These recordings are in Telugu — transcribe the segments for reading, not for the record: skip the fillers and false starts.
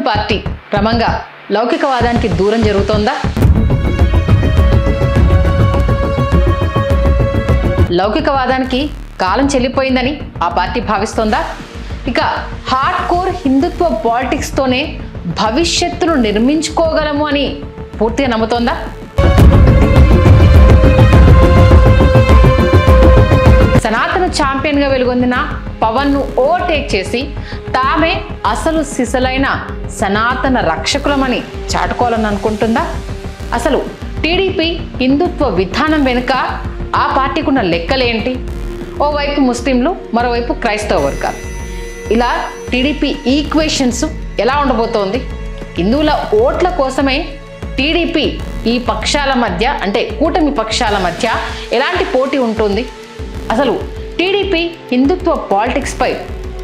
పార్టీ క్రమంగా లౌకికవాదానికి దూరం జరుగుతోందా? లౌకికవాదానికి కాలం చెల్లిపోయిందని ఆ పార్టీ భావిస్తోందా? ఇక హార్డ్ కోర్ హిందుత్వ పాలిటిక్స్తోనే భవిష్యత్తును నిర్మించుకోగలము అని పూర్తిగా నమ్ముతోందా? సనాతన ఛాంపియన్గా వెలుగొందిన పవన్ను ఓవర్టేక్ చేసి తామే అసలు సిసలైన సనాతన రక్షకులమని చాటుకోవాలని అనుకుంటుందా? అసలు టీడీపీ హిందుత్వ విధానం వెనుక ఆ పార్టీకి ఉన్న లెక్కలేంటి? ఓవైపు ముస్లింలు, మరోవైపు క్రైస్తవ వర్గాలు. ఇలా టీడీపీ ఈక్వేషన్స్ ఎలా ఉండబోతోంది? హిందువుల ఓట్ల కోసమే టీడీపీ ఈ పక్షాల మధ్య, అంటే కూటమి పక్షాల మధ్య ఎలాంటి పోటీ ఉంటుంది? అసలు టీడీపీ హిందుత్వ పాలిటిక్స్పై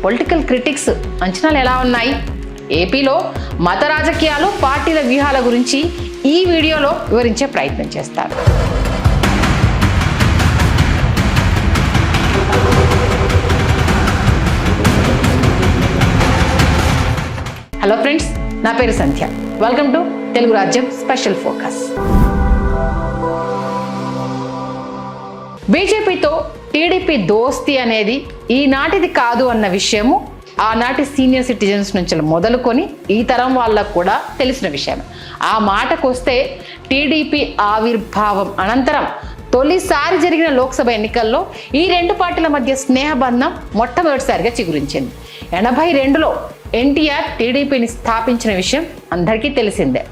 పొలిటికల్ క్రిటిక్స్ అంచనాలు ఎలా ఉన్నాయి? ఏపీలో మత రాజకీయాలు, పార్టీల వ్యూహాల గురించి ఈ వీడియోలో వివరించే ప్రయత్నం చేస్తారు. హలో ఫ్రెండ్స్, నా పేరు సంధ్య. వెల్కమ్ టు తెలుగు రాజ్యం స్పెషల్ ఫోకస్. బీజేపీతో టీడీపీ దోస్తీ అనేది ఈనాటిది కాదు అన్న విషయము ఆనాటి సీనియర్ సిటిజన్స్ నుంచి మొదలుకొని ఈ తరం వాళ్ళకు కూడా తెలిసిన విషయం. ఆ మాటకొస్తే టీడీపీ ఆవిర్భావం అనంతరం తొలిసారి జరిగిన లోక్సభ ఎన్నికల్లో ఈ రెండు పార్టీల మధ్య స్నేహబంధం మొట్టమొదటిసారిగా చిగురించింది. 82లో ఎన్టీఆర్ టీడీపీని స్థాపించిన విషయం అందరికీ తెలిసిందే.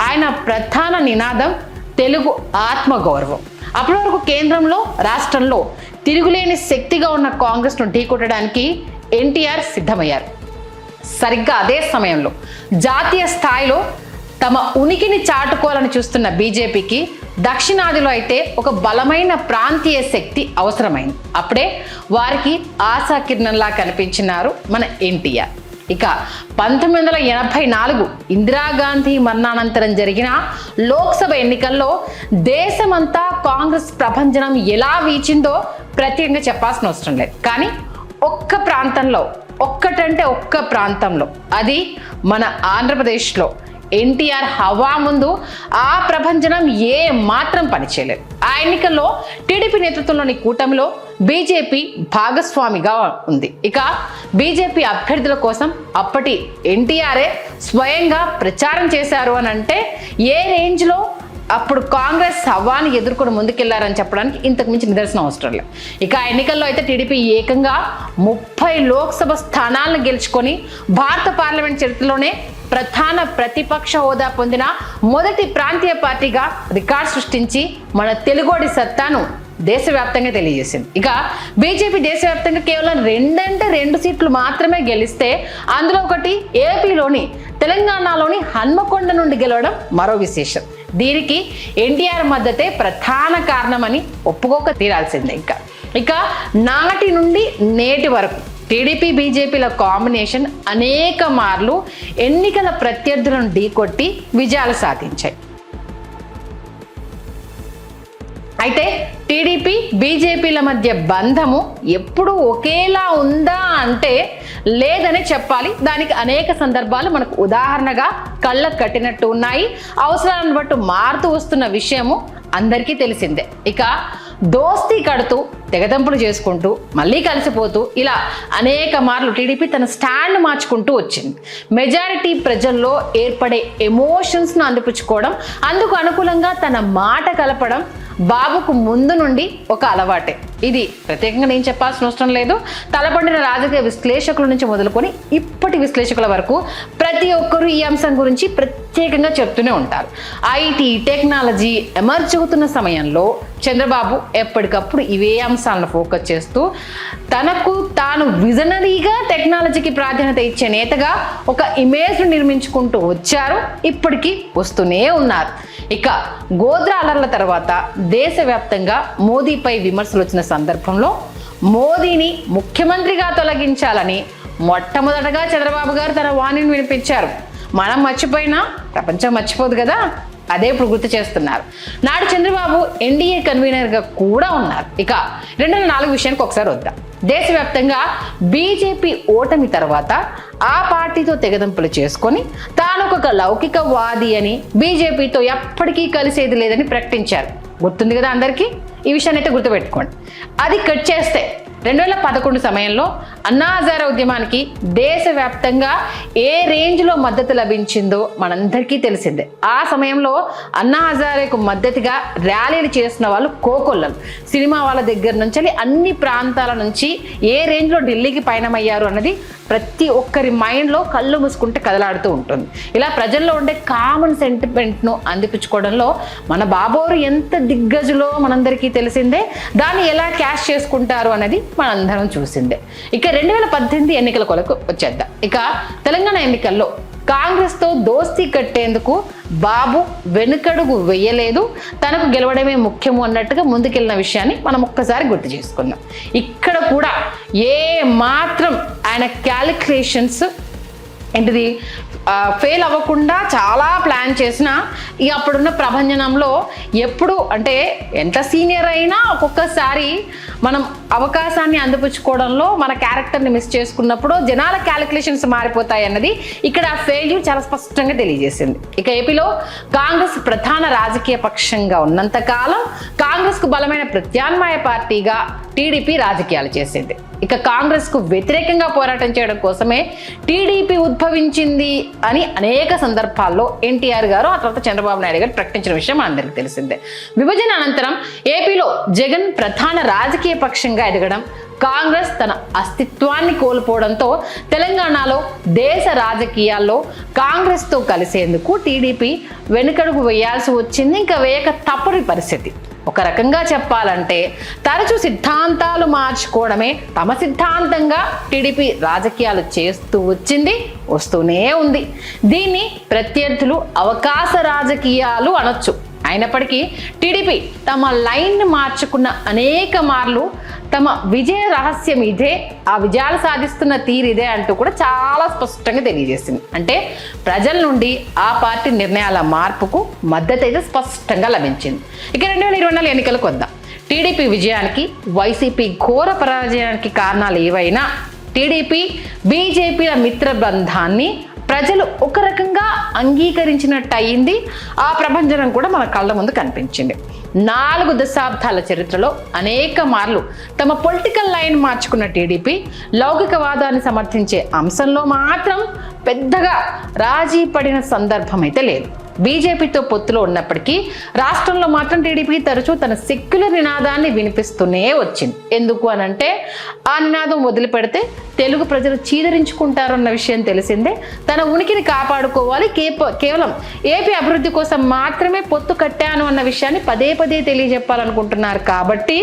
ఆయన ప్రధాన నినాదం తెలుగు ఆత్మగౌరవం. అప్పటి వరకు కేంద్రంలో, రాష్ట్రంలో తిరుగులేని శక్తిగా ఉన్న కాంగ్రెస్ను ఢీకొట్టడానికి ఎన్టీఆర్ సిద్ధమయ్యారు. సరిగ్గా అదే సమయంలో జాతీయ స్థాయిలో తమ ఉనికిని చాటుకోవాలని చూస్తున్న బీజేపీకి దక్షిణాదిలో అయితే ఒక బలమైన ప్రాంతీయ శక్తి అవసరమైంది. అప్పుడే వారికి ఆశాకిరణంలా కనిపించినారు మన ఎన్టీఆర్. ఇక 1984 ఇందిరాగాంధీ మరణానంతరం జరిగిన లోక్సభ ఎన్నికల్లో దేశమంతా కాంగ్రెస్ ప్రభంజనం ఎలా వీచిందో ప్రత్యేకంగా చెప్పాల్సిన అవసరం లేదు. కానీ ఒక్క ప్రాంతంలో, అది మన ఆంధ్రప్రదేశ్లో ఎన్టీఆర్ హవా ముందు ఆ ప్రభంజనం ఏ మాత్రం పనిచేయలేదు. ఆ ఎన్నికల్లో టీడీపీ నేతృత్వంలోని కూటమిలో బీజేపీ భాగస్వామిగా ఉంది. ఇక బీజేపీ అభ్యర్థుల కోసం అప్పటి ఎన్టీఆర్ఏ స్వయంగా ప్రచారం చేశారు అని అంటే ఏ రేంజ్లో అప్పుడు కాంగ్రెస్ హవాని ఎదుర్కొని ముందుకెళ్లారని చెప్పడానికి ఇంతకు మించి నిదర్శనం అవసరం లేదు. ఇక ఆ ఎన్నికల్లో అయితే టీడీపీ ఏకంగా 30 లోక్సభ స్థానాలను గెలుచుకొని భారత పార్లమెంట్ చరిత్రలోనే ప్రధాన ప్రతిపక్ష హోదా పొందిన మొదటి ప్రాంతీయ పార్టీగా రికార్డు సృష్టించి మన తెలుగోడి సత్తాను దేశవ్యాప్తంగా తెలియజేసింది. ఇక బీజేపీ దేశవ్యాప్తంగా కేవలం 2 సీట్లు మాత్రమే గెలిస్తే అందులో ఒకటి ఏపీలోని, తెలంగాణలోని హన్మకొండ నుండి గెలవడం మరో విశేషం. దీనికి ఎన్టీఆర్ మద్దతే ప్రధాన కారణమని ఒప్పుకోక తీరాల్సిందే. ఇక నాటి నుండి నేటి వరకు టీడీపీ బీజేపీల కాంబినేషన్ అనేక మార్లు ఎన్నికల ప్రత్యర్థులను ఢీకొట్టి విజయాలు సాధించాయి. అయితే టీడీపీ బీజేపీల మధ్య బంధము ఎప్పుడూ ఒకేలా ఉందా అంటే లేదని చెప్పాలి. దానికి అనేక సందర్భాలు మనకు ఉదాహరణగా కళ్ళకు కట్టినట్టు ఉన్నాయి. అవసరాలను బట్టి మారుతూ వస్తున్న విషయము అందరికీ తెలిసిందే. ఇక దోస్తీ కడుతూ, తెగదంపులు చేసుకుంటూ, మళ్ళీ కలిసిపోతూ ఇలా అనేక మార్లు టీడీపీ తన స్టాండ్ మార్చుకుంటూ వచ్చింది. మెజారిటీ ప్రజల్లో ఏర్పడే ఎమోషన్స్ను అందిపుచ్చుకోవడం, అందుకు అనుకూలంగా తన మాట కలపడం బాబుకు ముందు నుండి ఒక అలవాటే. ఇది ప్రత్యేకంగా నేను చెప్పాల్సిన అవసరం లేదు. తలపండిన రాజకీయ విశ్లేషకుల నుంచి మొదలుకొని ఇప్పటి విశ్లేషకుల వరకు ప్రతి ఒక్కరూ ఈ అంశం గురించి ప్రత్యేకంగా చెప్తూనే ఉంటారు. ఐటీ, టెక్నాలజీ ఎమర్జ్ అవుతున్న సమయంలో చంద్రబాబు ఎప్పటికప్పుడు ఇవే అంశాలను ఫోకస్ చేస్తూ తనకు తాను విజనరీగా టెక్నాలజీకి ప్రాధాన్యత ఇచ్చే నేతగా ఒక ఇమేజ్ను నిర్మించుకుంటూ వచ్చారు. ఇప్పటికీ వస్తూనే ఉన్నారు. ఇక గోద్రా అలర్ల తర్వాత దేశవ్యాప్తంగా మోదీపై విమర్శలు వచ్చిన సందర్భంలో మోదీని ముఖ్యమంత్రిగా తొలగించాలని మొట్టమొదటగా చంద్రబాబు గారు తన వాణిని వినిపించారు. మనం మర్చిపోయినా ప్రపంచం మర్చిపోదు కదా, అదే ఇప్పుడు గుర్తు చేస్తున్నారు. నాడు చంద్రబాబు ఎన్డీఏ కన్వీనర్గా కూడా ఉన్నారు. ఇక 2004 విషయానికి ఒకసారి వద్దాం. దేశవ్యాప్తంగా బీజేపీ ఓటమి తర్వాత ఆ పార్టీతో తెగదంపులు చేసుకొని తాను ఒక లౌకికవాది అని బీజేపీతో ఎప్పటికీ కలిసేది లేదని ప్రకటించారు. గుర్తుంది కదా అందరికీ? ఈ విషయాన్ని అయితే గుర్తుపెట్టుకోండి. అది కట్ చేస్తే 2011 సమయంలో అన్నా హజారే ఉద్యమానికి దేశవ్యాప్తంగా ఏ రేంజ్లో మద్దతు లభించిందో మనందరికీ తెలిసిందే. ఆ సమయంలో అన్నా హజారేకు మద్దతుగా ర్యాలీలు చేసిన వాళ్ళు కోకొల్లలు. సినిమా వాళ్ళ దగ్గర నుంచి అన్ని ప్రాంతాల నుంచి ఏ రేంజ్లో ఢిల్లీకి పయనమయ్యారు అన్నది ప్రతి ఒక్కరి మైండ్లో కళ్ళు మూసుకుంటే కదలాడుతూ ఉంటుంది. ఇలా ప్రజల్లో ఉండే కామన్ సెంటిమెంట్ను అందిపుచ్చుకోవడంలో మన బాబోరు ఎంత దిగ్గజులో మనందరికీ తెలిసిందే. దాన్ని ఎలా క్యాష్ చేసుకుంటారు అనేది మనందరం చూసిందే. ఇక 2018 ఎన్నికల కొరకు వచ్చేద్దాం. ఇక తెలంగాణ ఎన్నికల్లో కాంగ్రెస్తో దోస్తీ కట్టేందుకు బాబు వెనుకడుగు వేయలేదు. తనకు గెలవడమే ముఖ్యము అన్నట్టుగా ముందుకెళ్ళిన విషయాన్ని మనం ఒక్కసారి గుర్తు చేసుకుందాం. ఇక్కడ కూడా ఏ మాత్రం ఆయన క్యాలిక్యులేషన్స్ ఏంటిది ఫెయిల్ అవ్వకుండా చాలా ప్లాన్ చేసినా ఇక అప్పుడున్న ప్రభంజనంలో ఎప్పుడు అంటే ఎంత సీనియర్ అయినా ఒక్కొక్కసారి మనం అవకాశాన్ని అందిపుచ్చుకోవడంలో మన క్యారెక్టర్ని మిస్ చేసుకున్నప్పుడు జనాల క్యాలిక్యులేషన్స్ మారిపోతాయి అన్నది ఇక్కడ ఆ ఫెయిల్యూర్ చాలా స్పష్టంగా తెలియజేసింది. ఇక ఏపీలో కాంగ్రెస్ ప్రధాన రాజకీయ పక్షంగా ఉన్నంతకాలం కాంగ్రెస్కు బలమైన ప్రత్యామ్నాయ పార్టీగా టీడీపీ రాజకీయాలు చేసింది. ఇక కాంగ్రెస్కు వ్యతిరేకంగా పోరాటం చేయడం కోసమే టీడీపీ ఉద్భవించింది అని అనేక సందర్భాల్లో ఎన్టీఆర్ గారు ఆ తర్వాత చంద్రబాబు నాయుడు గారు ప్రకటించిన విషయం అందరికీ తెలిసిందే. విభజన అనంతరం ఏపీలో జగన్ ప్రధాన రాజకీయ పక్షంగా ఎదగడం, కాంగ్రెస్ తన అస్తిత్వాన్ని కోల్పోవడంతో తెలంగాణలో దేశ రాజకీయాల్లో కాంగ్రెస్తో కలిసేందుకు టీడీపీ వెనుకడుగు వేయాల్సి వచ్చింది. ఇంకా వేయక తప్పని పరిస్థితి. ఒక రకంగా చెప్పాలంటే తరచూ సిద్ధాంతాలు మార్చుకోవడమే తమ సిద్ధాంతంగా టీడీపీ రాజకీయాలు చేస్తూ వస్తూనే ఉంది. దీన్ని ప్రత్యర్థులు అవకాశ రాజకీయాలు అనొచ్చు. అయినప్పటికీ టీడీపీ తమ లైన్ మార్చుకున్న అనేక మార్లు తమ విజయ రహస్యం ఇదే, ఆ విజయాలు సాధిస్తున్న తీరు ఇదే అంటూ కూడా చాలా స్పష్టంగా తెలియజేసింది. అంటే ప్రజల నుండి ఆ పార్టీ నిర్ణయాల మార్పుకు మద్దతు అయితే స్పష్టంగా లభించింది. ఇక 2024 ఎన్నికలకు వద్దాం. టీడీపీ విజయానికి వైసీపీ ఘోర పరాజయానికి కారణాలు ఏవైనా టీడీపీ బీజేపీల మిత్రబంధాన్ని ప్రజలు ఒక రకంగా అంగీకరించినట్టు అయింది. ఆ ప్రభంజనం కూడా మన కళ్ళ ముందు కనిపించింది. 4 దశాబ్దాల చరిత్రలో అనేక మార్లు తమ పొలిటికల్ లైన్ మార్చుకున్న టీడీపీ లౌకికవాదాన్ని సమర్థించే అంశంలో మాత్రం పెద్దగా రాజీ పడిన సందర్భం అయితే లేదు. బీజేపీతో పొత్తులో ఉన్నప్పటికీ రాష్ట్రంలో మాత్రం టీడీపీ తరచూ తన సెక్యులర్ నినాదాన్ని వినిపిస్తూనే వచ్చింది. ఎందుకు అనంటే ఆ నినాదం వదిలిపెడితే తెలుగు ప్రజలు చీదరించుకుంటారన్న విషయం తెలిసిందే. తన ఉనికిని కాపాడుకోవాలి, కేవలం ఏపీ అభివృద్ధి కోసం మాత్రమే పొత్తు కట్టాను అన్న విషయాన్ని పదే పదే తెలియజెప్పాలనుకుంటున్నారు. కాబట్టి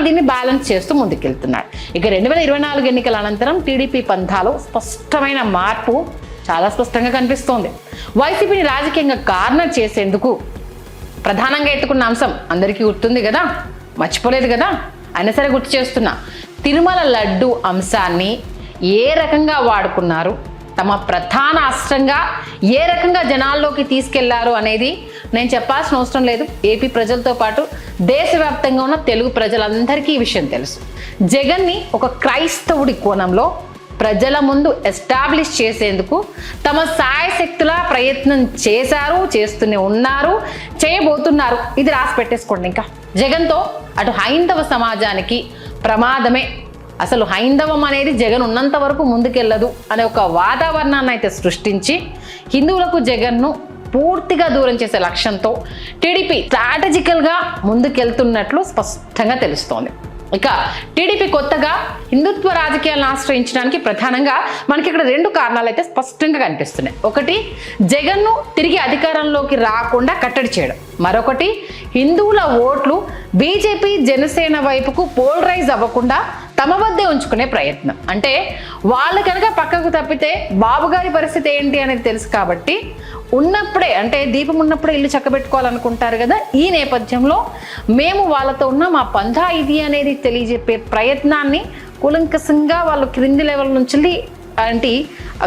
దీన్ని బ్యాలెన్స్ చేస్తూ ముందుకెళ్తున్నారు. ఇక 2024 ఎన్నికల అనంతరం టీడీపీ పంథాలో స్పష్టమైన మార్పు చాలా స్పష్టంగా కనిపిస్తోంది. వైసీపీని రాజకీయంగా కార్నర్ చేసేందుకు ప్రధానంగా ఎత్తుకున్న అంశం అందరికీ గుర్తుంది కదా, మర్చిపోలేదు కదా, అయినా సరే గుర్తు చేస్తున్నా. తిరుమల లడ్డు అంశాన్ని ఏ రకంగా వాడుకున్నారు, తమ ప్రధాన అస్త్రంగా ఏ రకంగా జనాల్లోకి తీసుకెళ్లారు అనేది నేను చెప్పాల్సిన అవసరం లేదు. ఏపీ ప్రజలతో పాటు దేశవ్యాప్తంగా ఉన్న తెలుగు ప్రజలందరికీ ఈ విషయం తెలుసు. జగన్ని ఒక క్రైస్తవుడి కోణంలో ప్రజల ముందు ఎస్టాబ్లిష్ చేసేందుకు తమ సాయశక్తుల ప్రయత్నం చేశారు, చేస్తూనే ఉన్నారు, చేయబోతున్నారు. ఇది రాసి పెట్టేసుకోండి. ఇంకా జగన్తో అటు హైందవ సమాజానికి ప్రమాదమే. అసలు హైందవం అనేది జగన్ ఉన్నంత వరకు ముందుకెళ్ళదు అనే ఒక వాతావరణాన్ని అయితే సృష్టించి హిందువులకు జగన్ను పూర్తిగా దూరం చేసే లక్ష్యంతో టీడీపీ స్ట్రాటజికల్గా ముందుకెళ్తున్నట్లు స్పష్టంగా తెలుస్తోంది. ఇక టీడీపీ కొత్తగా హిందుత్వ రాజకీయాలను ఆశ్రయించడానికి ప్రధానంగా మనకి ఇక్కడ 2 కారణాలు అయితే స్పష్టంగా కనిపిస్తున్నాయి. ఒకటి, జగన్ను తిరిగి అధికారంలోకి రాకుండా కట్టడి చేయడం. మరొకటి, హిందువుల ఓట్లు బీజేపీ జనసేన వైపుకు పోలరైజ్ అవ్వకుండా తమ వద్దే ఉంచుకునే ప్రయత్నం. అంటే వాళ్ళు కనుక పక్కకు తప్పితే బాబు గారి పరిస్థితి ఏంటి అనేది తెలుసు కాబట్టి ఉన్నప్పుడే, అంటే దీపం ఉన్నప్పుడే ఇల్లు చక్కబెట్టుకోవాలనుకుంటారు కదా. ఈ నేపథ్యంలో మేము వాళ్ళతో ఉన్న మా పంథా ఇది అనేది తెలియజెప్పే ప్రయత్నాన్ని కూలంకషంగా వాళ్ళు క్రింది లెవెల్ నుంచి అంటే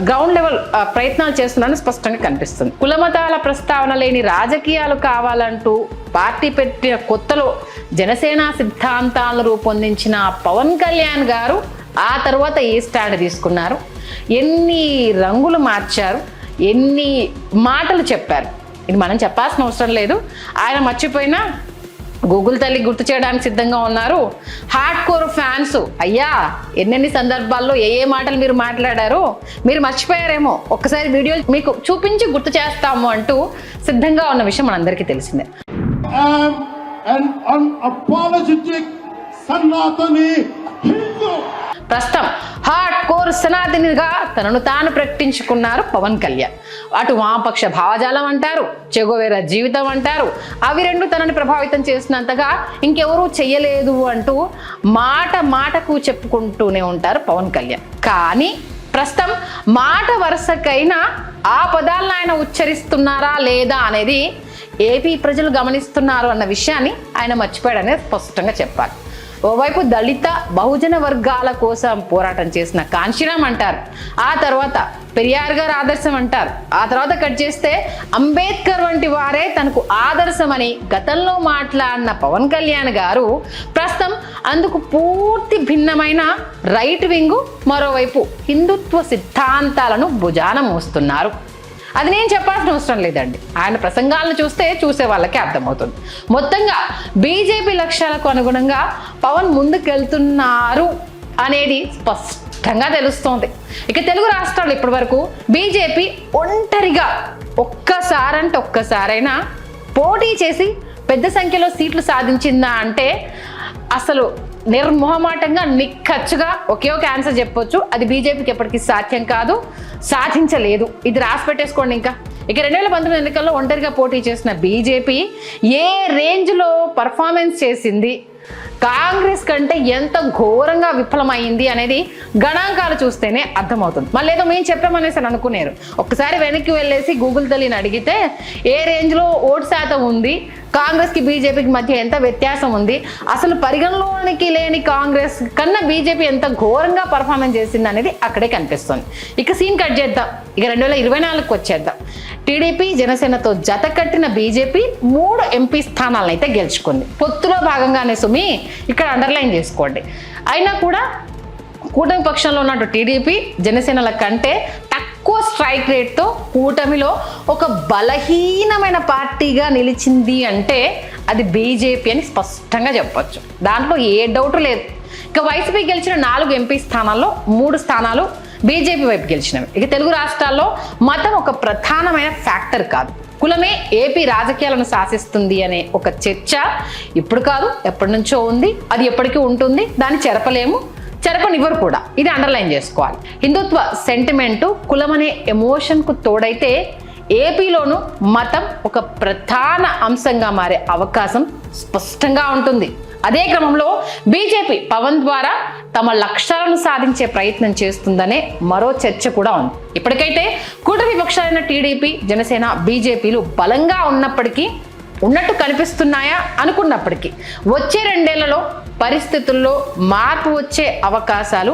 గ్రౌండ్ లెవెల్ ప్రయత్నాలు చేస్తున్నారని స్పష్టంగా కనిపిస్తుంది. కులమతాల ప్రస్తావన లేని రాజకీయాలు కావాలంటూ పార్టీ పెట్టిన కొత్తలో జనసేన సిద్ధాంతాలను రూపొందించిన పవన్ కళ్యాణ్ గారు ఆ తర్వాత ఏ స్టాండ్ తీసుకున్నారు, ఎన్ని రంగులు మార్చారు, ఎన్ని మాటలు చెప్పారు, ఇది మనం చెప్పాల్సిన అవసరం లేదు. ఆయన మర్చిపోయినా గూగుల్ తల్లి గుర్తు చేయడానికి సిద్ధంగా ఉన్నారు. హార్డ్ కోర్ ఫ్యాన్స్ అయ్యా ఎన్నెన్ని సందర్భాల్లో ఏ మాటలు మీరు మాట్లాడారో మీరు మర్చిపోయారేమో, ఒక్కసారి వీడియో మీకు చూపించి గుర్తు చేస్తాము అంటూ సిద్ధంగా ఉన్న విషయం మనందరికీ తెలిసిందే. ప్రస్తుతం హార్డ్ కోర్ సనాతనిగా తనను తాను ప్రకటించుకున్నారు పవన్ కళ్యాణ్. అటు వామపక్ష భావజాలం అంటారు, చెగోవేరా జీవితం అంటారు, అవి రెండు తనని ప్రభావితం చేసినంతగా ఇంకెవరూ చెయ్యలేదు అంటూ మాట మాటకు చెప్పుకుంటూనే ఉంటారు పవన్ కళ్యాణ్. కానీ ప్రస్తుతం మాట వరుసకైనా ఆ పదాలను ఆయన ఉచ్చరిస్తున్నారా లేదా అనేది ఏపీ ప్రజలు గమనిస్తున్నారు అన్న విషయాన్ని ఆయన మర్చిపోయాడనేది స్పష్టంగా చెప్పాలి. ఓవైపు దళిత బహుజన వర్గాల కోసం పోరాటం చేసిన కాంశీరామ్ అంటారు, ఆ తర్వాత పెరియార్ గారు ఆదర్శం అంటారు, ఆ తర్వాత కట్ చేస్తే అంబేద్కర్ వంటి వారే తనకు ఆదర్శమని గతంలో మాట్లాడిన పవన్ కళ్యాణ్ గారు ప్రస్తుతం అందుకు పూర్తి భిన్నమైన రైట్ వింగు, మరోవైపు హిందుత్వ సిద్ధాంతాలను భుజాన మోస్తున్నారు. అది నేను చెప్పాల్సిన అవసరం లేదండి, ఆయన ప్రసంగాలను చూసే వాళ్ళకి అర్థమవుతుంది. మొత్తంగా బీజేపీ లక్ష్యాలకు అనుగుణంగా పవన్ ముందుకెళ్తున్నారు అనేది స్పష్టంగా తెలుస్తోంది. ఇక తెలుగు రాష్ట్రాలు ఇప్పటి వరకు బీజేపీ ఒంటరిగా ఒక్కసారైనా పోటీ చేసి పెద్ద సంఖ్యలో సీట్లు సాధించిందా అంటే అసలు నిర్మోహమాటంగా నిక్కచ్చుగా ఒకే ఒక ఆన్సర్ చెప్పొచ్చు, అది బీజేపీకి ఎప్పటికీ సాధ్యం కాదు, సాధించలేదు. ఇది రాసి పెట్టేసుకోండి. ఇక 2019 ఎన్నికల్లో ఒంటరిగా పోటీ చేసిన బీజేపీ ఏ రేంజ్లో పర్ఫార్మెన్స్ చేసింది, కాంగ్రెస్ కంటే ఎంత ఘోరంగా విఫలమైంది అనేది గణాంకాలు చూస్తేనే అర్థమవుతుంది. మళ్ళీ ఏదో మేము చెప్పామనేసి అనుకున్నారు. ఒక్కసారి వెనక్కి వెళ్ళేసి గూగుల్ తల్లిని అడిగితే ఏ రేంజ్లో ఓటు శాతం ఉంది, కాంగ్రెస్కి బీజేపీకి మధ్య ఎంత వ్యత్యాసం ఉంది, అసలు పరిగణలోనికి లేని కాంగ్రెస్ కన్నా బీజేపీ ఎంత ఘోరంగా పర్ఫార్మెన్స్ చేసింది అనేది అక్కడే కనిపిస్తుంది. ఇక సీన్ కట్ చేద్దాం, ఇక 2024కి వచ్చేద్దాం. టీడీపీ జనసేనతో జత కట్టిన బీజేపీ 3 ఎంపీ స్థానాలను అయితే గెలుచుకుంది. పొత్తులో భాగంగానే సుమి ఇక్కడ అండర్లైన్ చేసుకోండి. అయినా కూడా కూటమి పక్షంలో ఉన్న టీడీపీ జనసేనల కంటే తక్కువ స్ట్రైక్ రేట్తో కూటమిలో ఒక బలహీనమైన పార్టీగా నిలిచింది అంటే అది బీజేపీ అని స్పష్టంగా చెప్పొచ్చు, దాంట్లో ఏ డౌట్ లేదు. ఇక వైసీపీ గెలిచిన 4 ఎంపీ స్థానాల్లో 3 స్థానాలు బీజేపీ వైపు గెలిచినవి. ఇక తెలుగు రాష్ట్రాల్లో మతం ఒక ప్రధానమైన ఫ్యాక్టర్ కాదు, కులమే ఏపీ రాజకీయాలను శాసిస్తుంది అనే ఒక చర్చ ఇప్పుడు కాదు ఎప్పటి నుంచో ఉంది, అది ఎప్పటికీ ఉంటుంది, దాన్ని చెరపనివ్వరు కూడా, ఇది అండర్లైన్ చేసుకోవాలి. హిందుత్వ సెంటిమెంటు కులమనే ఎమోషన్కు తోడైతే ఏపీలోనూ మతం ఒక ప్రధాన అంశంగా మారే అవకాశం స్పష్టంగా ఉంటుంది. అదే క్రమంలో బీజేపీ పవన్ ద్వారా తమ లక్ష్యాలను సాధించే ప్రయత్నం చేస్తుందనే మరో చర్చ కూడా ఉంది. ఇప్పటికైతే కూటమి పక్షాలైన టీడీపీ జనసేన బీజేపీలు బలంగా ఉన్నట్టు కనిపిస్తున్నాయా అనుకున్నప్పటికీ వచ్చే 2 ఏళ్లలో పరిస్థితుల్లో మార్పు వచ్చే అవకాశాలు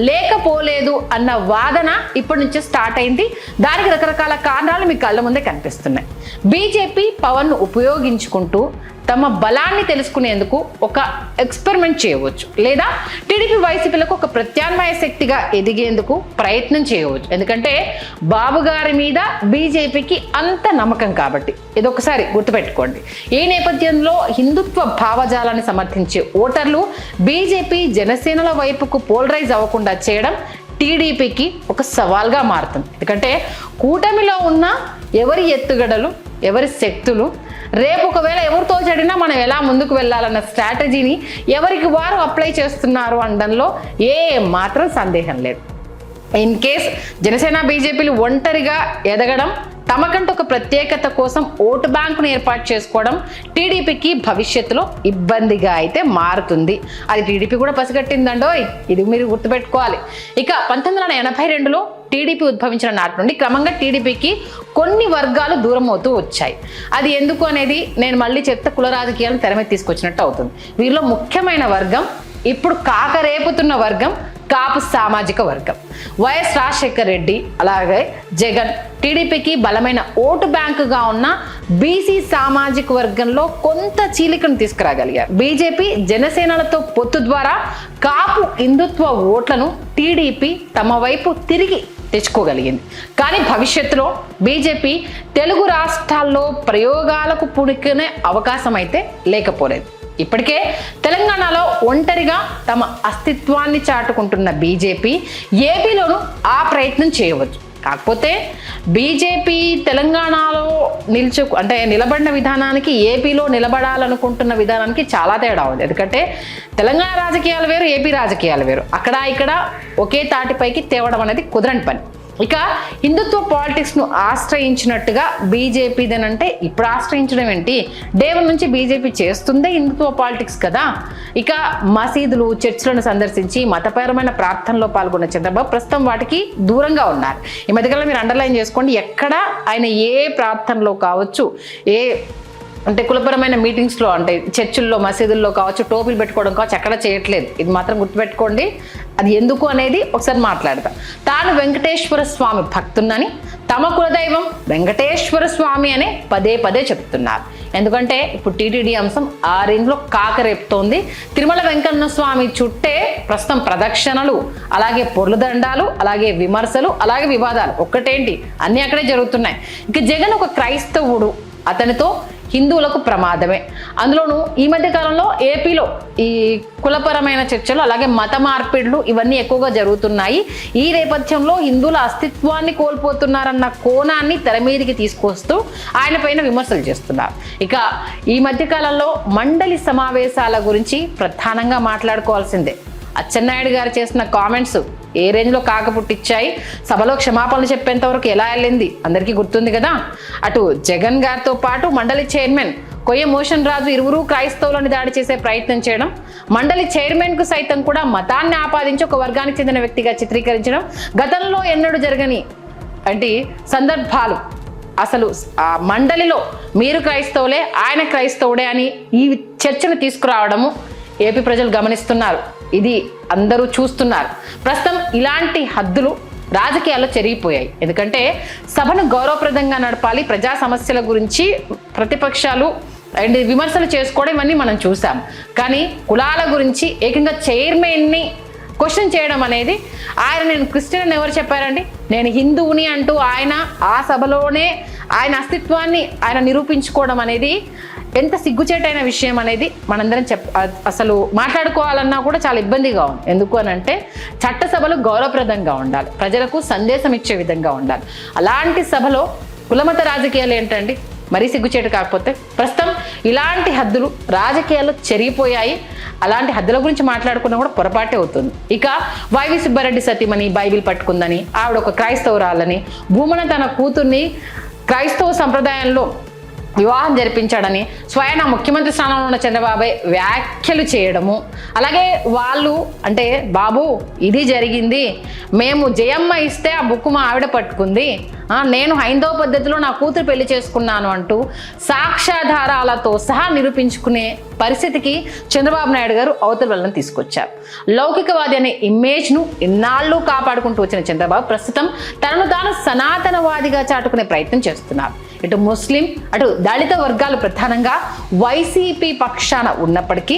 లేకపోలేదు అన్న వాదన ఇప్పటి నుంచి స్టార్ట్ అయింది. దానికి రకరకాల కారణాలు మీ కళ్ళ ముందే కనిపిస్తున్నాయి. బీజేపీ పవన్ను ఉపయోగించుకుంటూ తమ బలాన్ని తెలుసుకునేందుకు ఒక ఎక్స్పెరిమెంట్ చేయవచ్చు, లేదా టీడీపీ వైసీపీలకు ఒక ప్రత్యామ్నాయ శక్తిగా ఎదిగేందుకు ప్రయత్నం చేయవచ్చు. ఎందుకంటే బాబు గారి మీద బీజేపీకి అంత నమ్మకం కాబట్టి ఇదొకసారి గుర్తుపెట్టుకోండి. ఈ నేపథ్యంలో హిందుత్వ భావజాలాన్ని సమర్థించే ఓటర్లు బీజేపీ జనసేనల వైపుకు పోలరైజ్ అవ్వకుండా చేయడం టీడీపీకి ఒక సవాల్గా మారుతుంది. ఎందుకంటే కూటమిలో ఉన్న ఎవరి ఎత్తుగడలు, ఎవరి శక్తులు, రేపు ఒకవేళ ఎవరితో చెడినా మనం ఎలా ముందుకు వెళ్ళాలన్న స్ట్రాటజీని ఎవరికి వారు అప్లై చేస్తున్నారు అనడంలో ఏ మాత్రం సందేహం లేదు. ఇన్ కేస్ జనసేన బీజేపీలు ఒంటరిగా ఎదగడం, తమకంటూ ఒక ప్రత్యేకత కోసం ఓటు బ్యాంకును ఏర్పాటు చేసుకోవడం టీడీపీకి భవిష్యత్తులో ఇబ్బందిగా అయితే మారుతుంది. అది టీడీపీ కూడా పసిగట్టిందండోయ్, ఇది మీరు గుర్తుపెట్టుకోవాలి. ఇక 1982లో టీడీపీ ఉద్భవించిన నాటి నుండి క్రమంగా టీడీపీకి కొన్ని వర్గాలు దూరం అవుతూ వచ్చాయి. అది ఎందుకు అనేది నేను మళ్ళీ చెప్తే కుల రాజకీయాలను తెర మీద తీసుకొచ్చినట్టు అవుతుంది. వీరిలో ముఖ్యమైన వర్గం, ఇప్పుడు కాకరేపుతున్న వర్గం కాపు సామాజిక వర్గం. వైఎస్ రాజశేఖర్ రెడ్డి అలాగే జగన్ టీడీపీకి బలమైన ఓటు బ్యాంకుగా ఉన్న బీసీ సామాజిక వర్గంలో కొంత చీలికను తీసుకురాగలిగారు. బీజేపీ జనసేనలతో పొత్తు ద్వారా కాపు హిందుత్వ ఓట్లను టీడీపీ తమ వైపు తిరిగి తెచ్చుకోగలిగింది. కానీ భవిష్యత్తులో బీజేపీ తెలుగు రాష్ట్రాల్లో ప్రయోగాలకు పుణుకునే అవకాశం అయితే లేకపోలేదు. ఇప్పటికే తెలంగాణలో ఒంటరిగా తమ అస్తిత్వాన్ని చాటుకుంటున్న బీజేపీ ఏపీలోనూ ఆ ప్రయత్నం చేయవచ్చు. కాకపోతే బీజేపీ తెలంగాణలో నిలబడిన విధానానికి ఏపీలో నిలబడాలనుకుంటున్న విధానానికి చాలా తేడా ఉంది. ఎందుకంటే తెలంగాణ రాజకీయాలు వేరు, ఏపీ రాజకీయాలు వేరు. అక్కడ ఇక్కడ ఒకే తాటిపైకి తేవడం అనేది కుదరని పని. ఇక హిందుత్వ పాలిటిక్స్ను ఆశ్రయించినట్టుగా బీజేపీదేనంటే ఇప్పుడు ఆశ్రయించడం ఏంటి? డే 1 నుంచి బీజేపీ చేస్తుందే హిందుత్వ పాలిటిక్స్ కదా. ఇక మసీదులు, చర్చిలను సందర్శించి మతపరమైన ప్రార్థనలో పాల్గొన్న చంద్రబాబు ప్రస్తుతం వాటికి దూరంగా ఉన్నారు. ఈ మధ్యకాలంలో మీరు అండర్లైన్ చేసుకోండి, ఎక్కడ ఆయన ఏ ప్రార్థనలో కావచ్చు, కులపరమైన మీటింగ్స్లో చర్చిల్లో, మసీదుల్లో కావచ్చు, టోపీలు పెట్టుకోవడం కావచ్చు, ఎక్కడ చేయట్లేదు. ఇది మాత్రం గుర్తుపెట్టుకోండి. అది ఎందుకు అనేది ఒకసారి మాట్లాడతాం. తాను వెంకటేశ్వర స్వామి భక్తున్నని, తమ కులదైవం వెంకటేశ్వర స్వామి అనే పదే పదే చెప్తున్నారు. ఎందుకంటే ఇప్పుడు టీటీడీ అంశం ఆ రేంజ్లో కాకరేపుతోంది. తిరుమల వెంకన్న స్వామి చుట్టే ప్రస్తుతం ప్రదక్షిణలు, అలాగే పొర్లుదండాలు, అలాగే విమర్శలు, అలాగే వివాదాలు. ఒక్కటేంటి, అన్నీ అక్కడే జరుగుతున్నాయి. ఇక జగన్ ఒక క్రైస్తవుడు, అతనితో హిందువులకు ప్రమాదమే. అందులోనూ ఈ మధ్య కాలంలో ఏపీలో ఈ కులపరమైన చర్చలు, అలాగే మత మార్పిడులు ఇవన్నీ ఎక్కువగా జరుగుతున్నాయి. ఈ నేపథ్యంలో హిందువుల అస్తిత్వాన్ని కోల్పోతున్నారన్న కోణాన్ని తెర మీదికి తీసుకొస్తూ ఆయన పైన విమర్శలు చేస్తున్నారు. ఇక ఈ మధ్య కాలంలో మండలి సమావేశాల గురించి ప్రధానంగా మాట్లాడుకోవాల్సిందే. అచ్చెన్నాయుడు గారు చేసిన కామెంట్స్ ఏ రేంజ్లో కాకపుట్టించాయి, సభలో క్షమాపణలు చెప్పేంత వరకు ఎలా వెళ్ళింది అందరికీ గుర్తుంది కదా. అటు జగన్ గారితో పాటు మండలి చైర్మన్ కొయ్య మోషన్ రాజు ఇరువురు క్రైస్తవులను దాడి చేసే ప్రయత్నం చేయడం, మండలి చైర్మన్ కు సైతం కూడా మతాన్ని ఆపాదించి ఒక వర్గానికి చెందిన వ్యక్తిగా చిత్రీకరించడం, గతంలో ఎన్నడూ జరగని సందర్భాలు. అసలు ఆ మండలిలో మీరు క్రైస్తవులే, ఆయన క్రైస్తవుడే అని ఈ చర్చను తీసుకురావడము ఏపీ ప్రజలు గమనిస్తున్నారు. ఇది అందరూ చూస్తున్నారు. ప్రస్తుతం ఇలాంటి హద్దులు రాజకీయాల్లో చెరిగిపోయాయి. ఎందుకంటే సభను గౌరవప్రదంగా నడపాలి, ప్రజా సమస్యల గురించి ప్రతిపక్షాలు విమర్శలు చేసుకోవడం ఇవన్నీ మనం చూసాం. కానీ కులాల గురించి ఏకంగా చైర్మన్ని క్వశ్చన్ చేయడం అనేది, నేను క్రిస్టియన్ అని ఎవరు చెప్పారండి, నేను హిందువుని అంటూ ఆయన ఆ సభలోనే ఆయన అస్తిత్వాన్ని ఆయన నిరూపించుకోవడం అనేది ఎంత సిగ్గుచేటైన విషయం అనేది మనందరం అసలు మాట్లాడుకోవాలన్నా కూడా చాలా ఇబ్బందిగా ఉంది. ఎందుకు అనంటే చట్టసభలు గౌరవప్రదంగా ఉండాలి, ప్రజలకు సందేశం ఇచ్చే విధంగా ఉండాలి. అలాంటి సభలో కులమత రాజకీయాలు ఏంటండి, మరీ సిగ్గుచేటు కాకపోతే. ప్రస్తుతం ఇలాంటి హద్దులు రాజకీయాల్లో చెరిగిపోయాయి. అలాంటి హద్దుల గురించి మాట్లాడుకున్నా కూడా పొరపాటే అవుతుంది. ఇక వైవి సుబ్బారెడ్డి సతీమణి బైబిల్ పట్టుకుందని, ఆవిడ ఒక క్రైస్తవురాలని, భూమన తన కూతుర్ని క్రైస్తవ సంప్రదాయంలో వివాహం జరిపించాడని స్వయాన ముఖ్యమంత్రి స్థానంలో ఉన్న చంద్రబాబు వ్యాఖ్యలు చేయడము, అలాగే వాళ్ళు బాబు ఇది జరిగింది, మేము జయమ్మ ఇస్తే ఆ బుక్ మా ఆవిడ పట్టుకుంది, నేను హైందవ పద్ధతిలో నా కూతురు పెళ్లి చేసుకున్నాను అంటూ సాక్ష్యాధారాలతో సహా నిరూపించుకునే పరిస్థితికి చంద్రబాబు నాయుడు గారు అవతల వాళ్ళని తీసుకొచ్చారు. లౌకికవాది అనే ఇమేజ్ను ఇన్నాళ్ళు కాపాడుకుంటూ వచ్చిన చంద్రబాబు ప్రస్తుతం తనను తాను సనాతనవాదిగా చాటుకునే ప్రయత్నం చేస్తున్నారు. ఇటు ముస్లిం, అటు దళిత వర్గాలు ప్రధానంగా వైసీపీ పక్షాన ఉన్నప్పటికీ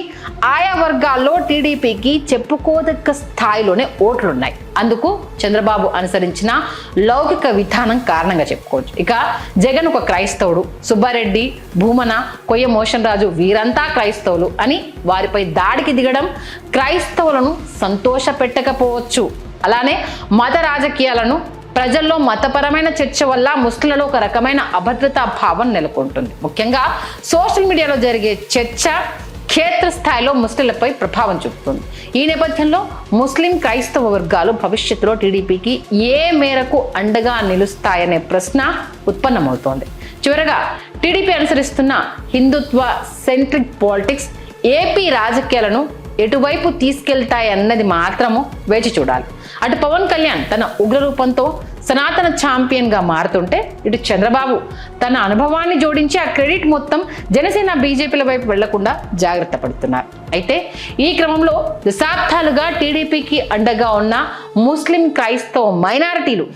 ఆయా వర్గాల్లో టీడీపీకి చెప్పుకోదగ్గ స్థాయిలోనే ఓట్లున్నాయి. అందుకు చంద్రబాబు అనుసరించిన లౌకిక విధానం కారణంగా చెప్పుకోవచ్చు. ఇక జగన్ ఒక క్రైస్తవుడు, సుబ్బారెడ్డి, భూమన, కొయ్య మోషన్ రాజు వీరంతా క్రైస్తవులు అని వారిపై దాడికి దిగడం క్రైస్తవులను సంతోష పెట్టకపోవచ్చు. అలానే మత రాజకీయాలను ప్రజల్లో మతపరమైన చర్చ వల్ల ముస్లింలలో ఒక రకమైన అభద్రతా భావం నెలకొంటుంది. ముఖ్యంగా సోషల్ మీడియాలో జరిగే చర్చ క్షేత్రస్థాయిలో ముస్లింలపై ప్రభావం చూపుతుంది. ఈ నేపథ్యంలో ముస్లిం క్రైస్తవ వర్గాలు భవిష్యత్తులో టీడీపీకి ఏ మేరకు అండగా నిలుస్తాయనే ప్రశ్న ఉత్పన్నమవుతోంది. చివరగా టీడీపీ అనుసరిస్తున్న హిందుత్వ సెంట్రిక్ పాలిటిక్స్ ఏపీ రాజకీయాలను ఎటువైపు తీసుకెళ్తాయన్నది మాత్రము వేచి చూడాలి. అటు పవన్ కళ్యాణ్ తన ఉగ్రరూపంతో సనాతన ఛాంపియన్గా మారుతుంటే ఇటు చంద్రబాబు తన అనుభవాన్ని జోడించి ఆ క్రెడిట్ మొత్తం జనసేన బీజేపీల వైపు వెళ్లకుండా జాగ్రత్త పడుతున్నారు. అయితే ఈ క్రమంలో దశాబ్దాలుగా టీడీపీకి అండగా ఉన్న ముస్లిం క్రైస్తవ మైనారిటీలు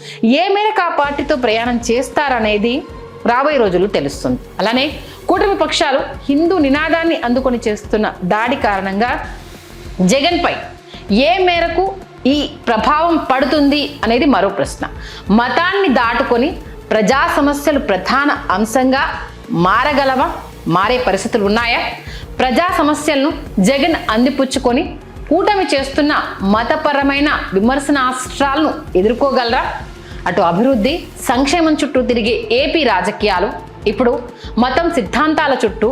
ఏ మేరకు ఆ పార్టీతో ప్రయాణం చేస్తారనేది రాబోయే రోజుల్లో తెలుస్తుంది. అలానే కూటమి పక్షాలు హిందూ నినాదాన్ని అందుకొని చేస్తున్న దాడి కారణంగా జగన్పై ఏ మేరకు ఈ ప్రభావం పడుతుంది అనేది మరో ప్రశ్న. మతాన్ని దాటుకొని ప్రజా సమస్యలు ప్రధాన అంశంగా మారగలవా? మారే పరిస్థితులు ఉన్నాయా? ప్రజా సమస్యలను జగన్ అందిపుచ్చుకొని కూటమి చేస్తున్న మతపరమైన విమర్శనాస్త్రాలను ఎదుర్కోగలరా? అటు అభివృద్ధి సంక్షేమం చుట్టూ తిరిగే ఏపీ రాజకీయాలు ఇప్పుడు మతం సిద్ధాంతాల చుట్టూ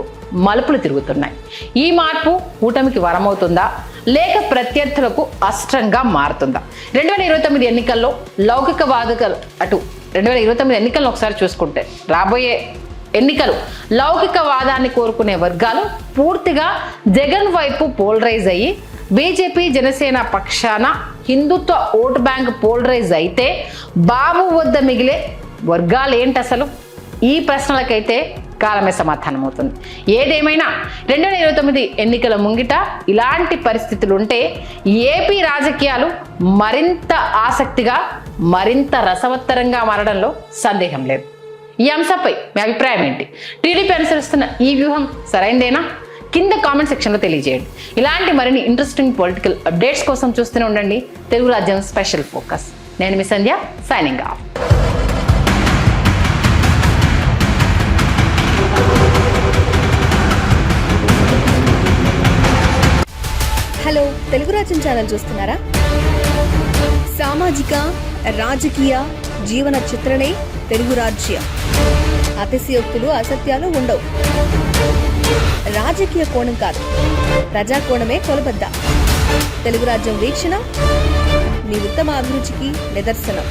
మలుపులు తిరుగుతున్నాయి. ఈ మార్పు కూటమికి వరమవుతుందా లేక ప్రత్యర్థులకు అస్త్రంగా మారుతుందా? 2029 ఎన్నికల్లో లౌకికవాదులు అటు 2029 ఎన్నికలను ఒకసారి చూసుకుంటే రాబోయే ఎన్నికలు లౌకికవాదాన్ని కోరుకునే వర్గాలు పూర్తిగా జగన్ వైపు పోలరైజ్ అయ్యి బీజేపీ జనసేన పక్షాన హిందుత్వ ఓటు బ్యాంక్ పోలరైజ్ అయితే బాబు వద్ద మిగిలే వర్గాలు ఏంటి అసలు? ఈ ప్రశ్నలకైతే కాలమే సమాధానం అవుతుంది. ఏదేమైనా 2029 ఎన్నికల ముంగిట ఇలాంటి పరిస్థితులు ఉంటే ఏపీ రాజకీయాలు మరింత ఆసక్తిగా మరింత రసవత్తరంగా మారడంలో సందేహం లేదు. ఈ అంశంపై మీ అభిప్రాయం ఏంటి? టీడీపీ అనుసరిస్తున్న ఈ వ్యూహం సరైందేనా? కింద కామెంట్ సెక్షన్లో తెలియజేయండి. ఇలాంటి మరిన్ని ఇంట్రెస్టింగ్ పొలిటికల్ అప్డేట్స్ కోసం చూస్తూనే ఉండండి తెలుగు రాజ్యం స్పెషల్ ఫోకస్. నేను మీ సంధ్య, సైనింగ్ ఆఫ్. హలో, తెలుగు రాజ్యం ఛానల్ చూస్తున్నారా? సామాజిక రాజకీయ జీవన చిత్రణే తెలుగు రాజ్యం. అతిశయోక్తులు అసత్యాలు ఉండవు. రాజకీయ కోణం కాదు, ప్రజా కోణమే కొలబద్ద. తెలుగు రాజ్యం వీక్షణ మీ ఉత్తమ అభిరుచికి నిదర్శనం.